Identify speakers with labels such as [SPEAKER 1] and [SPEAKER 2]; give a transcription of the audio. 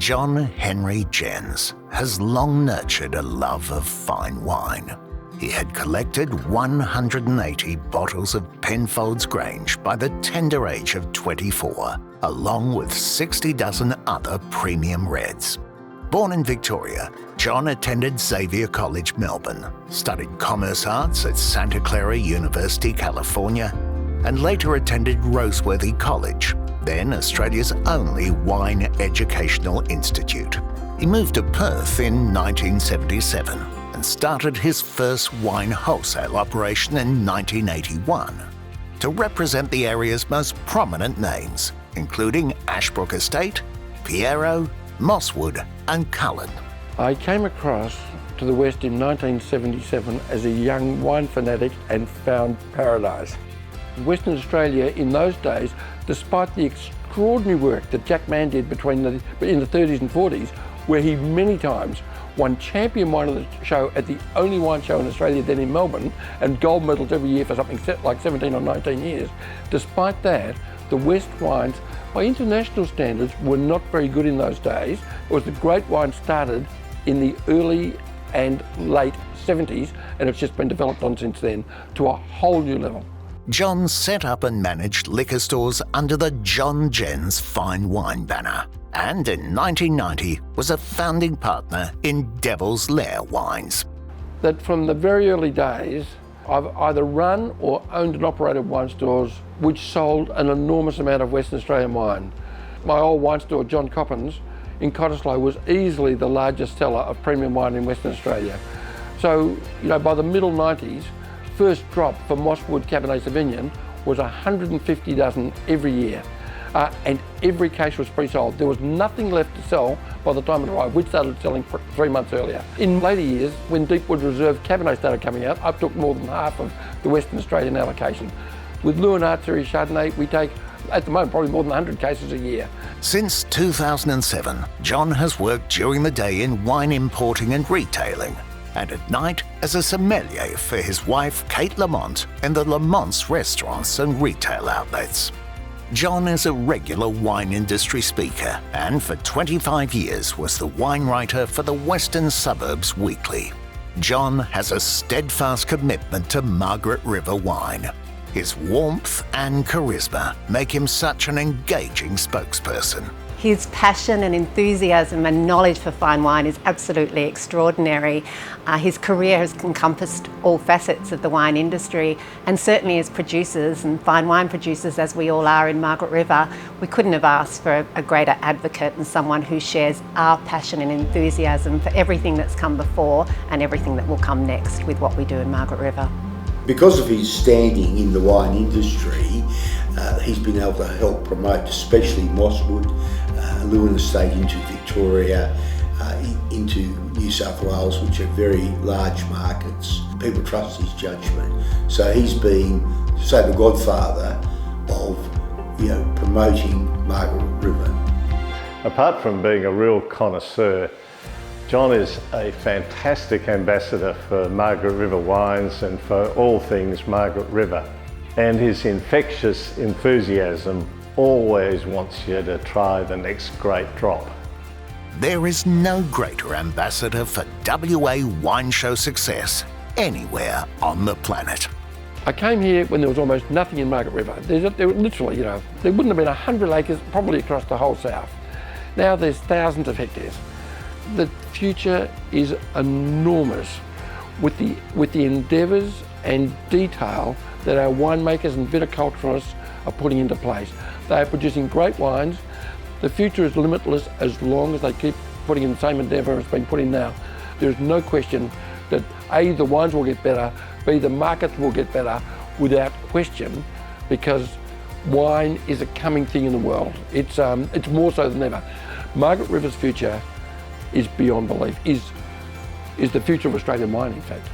[SPEAKER 1] John Henry Jens has long nurtured a love of fine wine. He had collected 180 bottles of Penfolds Grange by the tender age of 24, along with 60 dozen other premium reds. Born in Victoria, John attended Xavier College, Melbourne, studied Commerce Arts at Santa Clara University, California, and later attended Roseworthy College, then Australia's only wine educational institute. He moved to Perth in 1977 and started his first wine wholesale operation in 1981 to represent the area's most prominent names, including Ashbrook Estate, Piero, Mosswood and Cullen.
[SPEAKER 2] I came across to the West in 1977 as a young wine fanatic and found paradise. Western Australia in those days, despite the extraordinary work that Jack Mann did in the 30s and 40s, where he many times won champion wine of the show at the only wine show in Australia then in Melbourne, and gold medals every year for something like 17 or 19 years. Despite that, the West wines, by international standards, were not very good in those days. It was the great wine started in the early and late 70s, and it's just been developed on since then to a whole new level.
[SPEAKER 1] John set up and managed liquor stores under the John Jens Fine Wine banner, and in 1990 was a founding partner in Devil's Lair Wines.
[SPEAKER 2] That from the very early days, I've either run or owned and operated wine stores which sold an enormous amount of Western Australian wine. My old wine store, John Coppins, in Cottesloe, was easily the largest seller of premium wine in Western Australia. So, by the middle 90s, first drop for Mosswood Cabernet Sauvignon was 150 dozen every year. And every case was pre-sold. There was nothing left to sell by the time it arrived. We started selling 3 months earlier. In later years, when Deepwood Reserve Cabernet started coming out, I took more than half of the Western Australian allocation. With Leeuwenhoek Series Chardonnay, we take, at the moment, probably more than 100 cases a year.
[SPEAKER 1] Since 2007, John has worked during the day in wine importing and retailing, and at night as a sommelier for his wife Kate Lamont in the Lamont's restaurants and retail outlets. John is a regular wine industry speaker and for 25 years was the wine writer for the Western Suburbs Weekly. John has a steadfast commitment to Margaret River wine. His warmth and charisma make him such an engaging spokesperson.
[SPEAKER 3] His passion and enthusiasm and knowledge for fine wine is absolutely extraordinary. His career has encompassed all facets of the wine industry, and certainly as producers and fine wine producers, as we all are in Margaret River, we couldn't have asked for a greater advocate and someone who shares our passion and enthusiasm for everything that's come before and everything that will come next with what we do in Margaret River.
[SPEAKER 4] Because of his standing in the wine industry, he's been able to help promote especially Mosswood, Leeuwenhoek Estate into Victoria, into New South Wales, which are very large markets. People trust his judgment. So he's been, say, the godfather of promoting Margaret River.
[SPEAKER 5] Apart from being a real connoisseur, John is a fantastic ambassador for Margaret River wines and for all things Margaret River. And his infectious enthusiasm always wants you to try the next great drop.
[SPEAKER 1] There is no greater ambassador for WA wine show success anywhere on the planet.
[SPEAKER 2] I came here when there was almost nothing in Margaret River. There literally, there wouldn't have been 100 acres probably across the whole south. Now there's thousands of hectares. The future is enormous with the endeavours and detail that our winemakers and viticulturists are putting into place. They are producing great wines. The future is limitless as long as they keep putting in the same endeavour as being put in now. There is no question that A, the wines will get better, B, the markets will get better without question, because wine is a coming thing in the world. It's more so than ever. Margaret River's future is beyond belief, is the future of Australian wine, in fact.